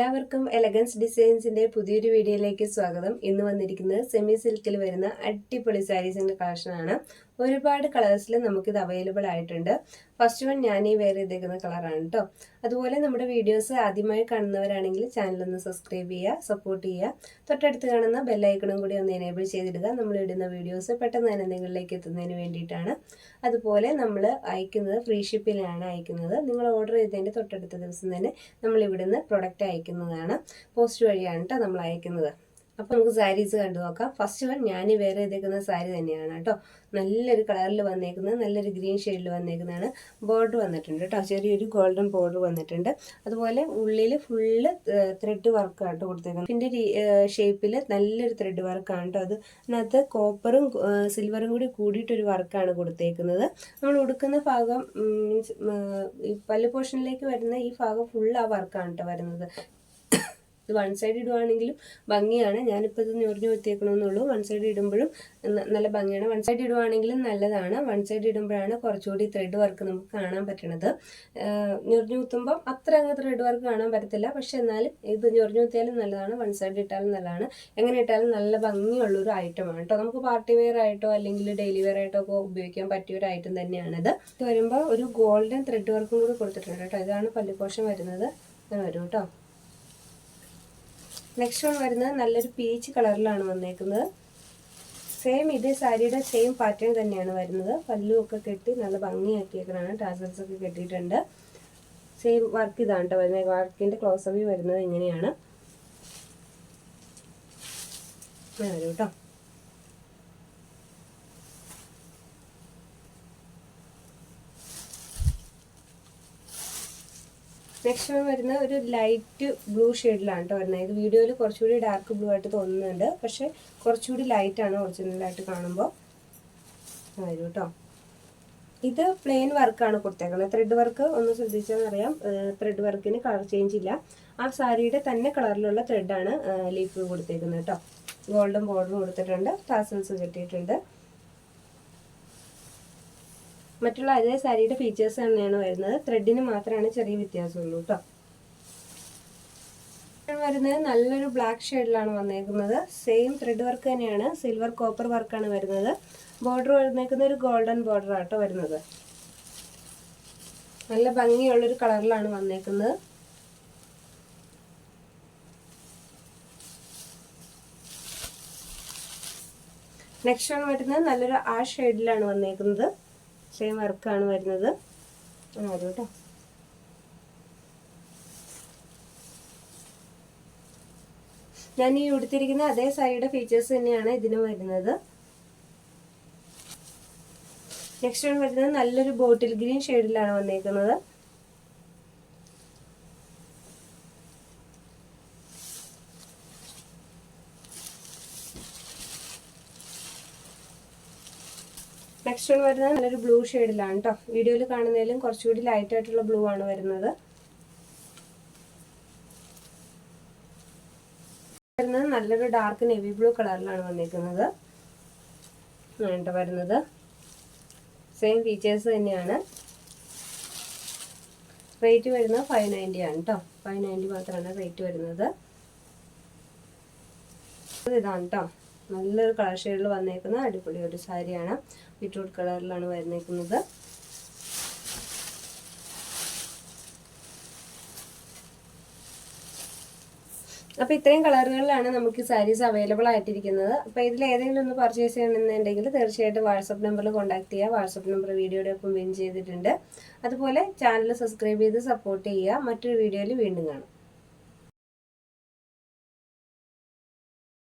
എല്ലാവർക്കും എലഗൻസ് ഡിസൈൻസിന്റെ പുതിയൊരു വീഡിയോയിലേക്ക് സ്വാഗതം. ഇന്ന് വന്നിരിക്കുന്നത് സെമി സിൽക്കിൽ വരുന്ന അടിപൊളി സാരീസിന്റെ കളക്ഷൻ ആണ്. ഒരുപാട് കളേഴ്സിൽ നമുക്കിത് അവൈലബിൾ ആയിട്ടുണ്ട്. ഫസ്റ്റ് വൺ ഞാൻ ഈ വെയർ ചെയ്തേക്കുന്ന കളറാണ് കേട്ടോ. അതുപോലെ നമ്മുടെ വീഡിയോസ് ആദ്യമായി കാണുന്നവരാണെങ്കിൽ ചാനൽ ഒന്ന് സബ്സ്ക്രൈബ് ചെയ്യുക, സപ്പോർട്ട് ചെയ്യുക. തൊട്ടടുത്ത് കാണുന്ന ബെല്ലൈക്കണും കൂടി ഒന്ന് എനേബിൾ ചെയ്തിടുക. നമ്മൾ ഇടുന്ന വീഡിയോസ് പെട്ടെന്ന് തന്നെ നിങ്ങളിലേക്ക് എത്തുന്നതിന് വേണ്ടിയിട്ടാണ്. അതുപോലെ നമ്മൾ അയക്കുന്നത് ഫ്രീ ഷിപ്പിലാണ് അയക്കുന്നത്. നിങ്ങൾ ഓർഡർ ചെയ്തതിൻ്റെ തൊട്ടടുത്ത ദിവസം തന്നെ നമ്മൾ ഇവിടുന്ന് പ്രൊഡക്റ്റ് അയക്കുന്നതാണ്. പോസ്റ്റ് വഴിയാണ് കേട്ടോ നമ്മൾ അയക്കുന്നത്. അപ്പോൾ നമുക്ക് സാരീസ് കണ്ടു നോക്കാം. ഫസ്റ്റ് വൺ ഞാൻ വേറെ ചെയ്തേക്കുന്ന സാരി തന്നെയാണ് കേട്ടോ. നല്ലൊരു കളറിൽ വന്നേക്കുന്നത്, നല്ലൊരു ഗ്രീൻ ഷെയ്ഡിൽ വന്നേക്കുന്നതാണ്. ബോർഡർ വന്നിട്ടുണ്ട് കേട്ടോ, ചെറിയൊരു ഗോൾഡൻ ബോർഡർ വന്നിട്ടുണ്ട്. അതുപോലെ ഉള്ളിൽ ഫുള്ള് ത്രെഡ് വർക്കാണ് കേട്ടോ കൊടുത്തേക്കുന്നത്. ഇതിൻ്റെ ഷേപ്പിൽ നല്ലൊരു ത്രെഡ് വർക്കാണ് കേട്ടോ. അതിനകത്ത് കോപ്പറും സിൽവറും കൂടി കൂടിയിട്ടൊരു വർക്കാണ് കൊടുത്തേക്കുന്നത്. നമ്മൾ ഉടുക്കുന്ന ഭാഗം മീൻസ് പല്ല് പോർഷനിലേക്ക് വരുന്ന ഈ ഭാഗം ഫുൾ ആ വർക്കാണ് കേട്ടോ വരുന്നത്. ഇത് വൺ സൈഡ് ഇടുവാണെങ്കിലും ഭംഗിയാണ്. ഞാനിപ്പോൾ ഇത് ഞൊറിഞ്ഞു വെത്തിയേക്കണമെന്നുള്ളൂ. വൺ സൈഡ് ഇടുമ്പോഴും നല്ല ഭംഗിയാണ്. വൺ സൈഡ് ഇടുവാണെങ്കിലും നല്ലതാണ്. വൺ സൈഡ് ഇടുമ്പോഴാണ് കുറച്ചുകൂടി ത്രെഡ് വർക്ക് നമുക്ക് കാണാൻ പറ്റണത്. ഞൊറിഞ്ഞു കുത്തുമ്പോൾ അത്ര അങ്ങ് ത്രെഡ് വർക്ക് കാണാൻ പറ്റത്തില്ല. പക്ഷെ എന്നാലും ഇത് ഞൊറിഞ്ഞു കുത്തിയാലും നല്ലതാണ്, വൺ സൈഡ് ഇട്ടാലും നല്ലതാണ്. എങ്ങനെ ഇട്ടാലും നല്ല ഭംഗിയുള്ളൊരു ഐറ്റമാണ് കേട്ടോ. നമുക്ക് പാർട്ടി വെയർ ആയിട്ടോ അല്ലെങ്കിൽ ഡെയിലി വെയർ ആയിട്ടോ ഒക്കെ ഉപയോഗിക്കാൻ പറ്റിയ ഒരു ഐറ്റം തന്നെയാണിത്. ഇത് വരുമ്പോൾ ഒരു ഗോൾഡൻ ത്രെഡ് വർക്കും കൂടി കൊടുത്തിട്ടുണ്ട് കേട്ടോ. ഇതാണ് പല്ല് പോർഷൻ വരുന്നത്. അങ്ങനെ വരും കേട്ടോ. നെക്സ്റ്റ് വൺ വരുന്നത് നല്ലൊരു പീച്ച് കളറിലാണ് വന്നേക്കുന്നത്. സെയിം ഇതേ സാരിയുടെ സെയിം പാറ്റേൺ തന്നെയാണ് വരുന്നത്. പല്ലുമൊക്കെ കെട്ടി നല്ല ഭംഗിയാക്കിയേക്കണാണ്. ടാസൽസ് ഒക്കെ കെട്ടിയിട്ടുണ്ട്. സെയിം വർക്ക് ഇതാണ് കേട്ടോ വരുന്നത്. വർക്കിൻ്റെ ക്ലോസ് വ്യൂ വരുന്നത് ഇങ്ങനെയാണ് വരും കേട്ടോ. നെക്സ്റ്റ് വൺ വരുന്ന ഒരു ലൈറ്റ് ബ്ലൂ ഷെയ്ഡിലാണ് കേട്ടോ വരുന്നത്. ഇത് വീഡിയോയിൽ കുറച്ചുകൂടി ഡാർക്ക് ബ്ലൂ ആയിട്ട് തോന്നുന്നുണ്ട്, പക്ഷെ കുറച്ചുകൂടി ലൈറ്റാണ് ഒറിജിനലായിട്ട് കാണുമ്പോൾ വരും കേട്ടോ. ഇത് പ്ലെയിൻ വർക്കാണ് കൊടുത്തേക്കുന്നത്. ത്രെഡ് വർക്ക് ഒന്ന് ശ്രദ്ധിച്ചാൽ അറിയാം. ത്രെഡ് വർക്കിന് കളർ ചേഞ്ച് ഇല്ല. ആ സാരിയുടെ തന്നെ കളറിലുള്ള ത്രെഡാണ് ലീഫ് കൊടുത്തേക്കുന്നത് കേട്ടോ. ഗോൾഡൻ ബോർഡർ കൊടുത്തിട്ടുണ്ട്, ടാസൽസ് കെട്ടിയിട്ടുണ്ട്. മറ്റുള്ള അതേ സാരിയുടെ ഫീച്ചേഴ്സ് തന്നെയാണ് വരുന്നത്. ത്രെഡിന് മാത്രമാണ് ചെറിയ വ്യത്യാസമുള്ളൂ കേട്ടോ. വരുന്നത് നല്ലൊരു ബ്ലാക്ക് ഷെയ്ഡിലാണ് വന്നേക്കുന്നത്. സെയിം ത്രെഡ് വർക്ക് തന്നെയാണ്, സിൽവർ കോപ്പർ വർക്കാണ് വരുന്നത്. ബോർഡർ വന്നേക്കുന്ന ഒരു ഗോൾഡൻ ബോർഡർ ആട്ടോ വരുന്നത്. നല്ല ഭംഗിയുള്ളൊരു കളറിലാണ് വന്നേക്കുന്നത്. നെക്സ്റ്റ് ആണ് വരുന്നത് നല്ലൊരു ആ ഷെയ്ഡിലാണ് വന്നേക്കുന്നത്. സെയിം വർക്കാണ് വരുന്നത്. വരും കേട്ടോ. ഞാൻ ഈ ഉടുത്തിരിക്കുന്ന അതേ സാരിയുടെ ഫീച്ചേഴ്സ് തന്നെയാണ് ഇതിനും വരുന്നത്. നെക്സ്റ്റ് ആണ് വരുന്നത് നല്ലൊരു ബോട്ടിൽ ഗ്രീൻ ഷെയ്ഡിലാണ് വന്നേക്കുന്നത്. നെക്സ്റ്റ് വൺ വരുന്നത് നല്ലൊരു ബ്ലൂ ഷെയ്ഡിലാണ് കേട്ടോ. വീഡിയോയിൽ കാണുന്നതിലും കുറച്ചുകൂടി ലൈറ്റ് ആയിട്ടുള്ള ബ്ലൂ ആണ് വരുന്നത്. നല്ലൊരു ഡാർക്ക് നേവി ബ്ലൂ കളറിലാണ് വന്നിരിക്കുന്നത് കേട്ടോ വരുന്നത്. സെയിം ഫീച്ചേഴ്സ് തന്നെയാണ്. റേറ്റ് വരുന്നത് 590 ആണ് കേട്ടോ. 590 മാത്രമാണ് റേറ്റ് വരുന്നത്. ഇതാണ് കേട്ടോ, നല്ലൊരു കളർ ഷെയ്ഡിൽ വന്നേക്കുന്ന അടിപൊളി ഒരു സാരിയാണ്. ബീറ്റ്റൂട്ട് കളറിലാണ് വന്നേക്കുന്നത്. അപ്പോൾ ഇത്രയും കളറുകളിലാണ് നമുക്ക് സാരീസ് അവൈലബിൾ ആയിട്ടിരിക്കുന്നത്. അപ്പോൾ ഇതിൽ ഏതെങ്കിലും ഒന്ന് പർച്ചേസ് ചെയ്യണമെന്നുണ്ടെങ്കിൽ തീർച്ചയായിട്ടും വാട്സപ്പ് നമ്പറിൽ കോൺടാക്ട് ചെയ്യുക. വാട്സപ്പ് നമ്പർ വീഡിയോയുടെ ഒപ്പം പിൻ ചെയ്തിട്ടുണ്ട്. അതുപോലെ ചാനൽ സബ്സ്ക്രൈബ് ചെയ്ത് സപ്പോർട്ട് ചെയ്യുക. മറ്റൊരു വീഡിയോയിൽ വീണ്ടും കാണാം.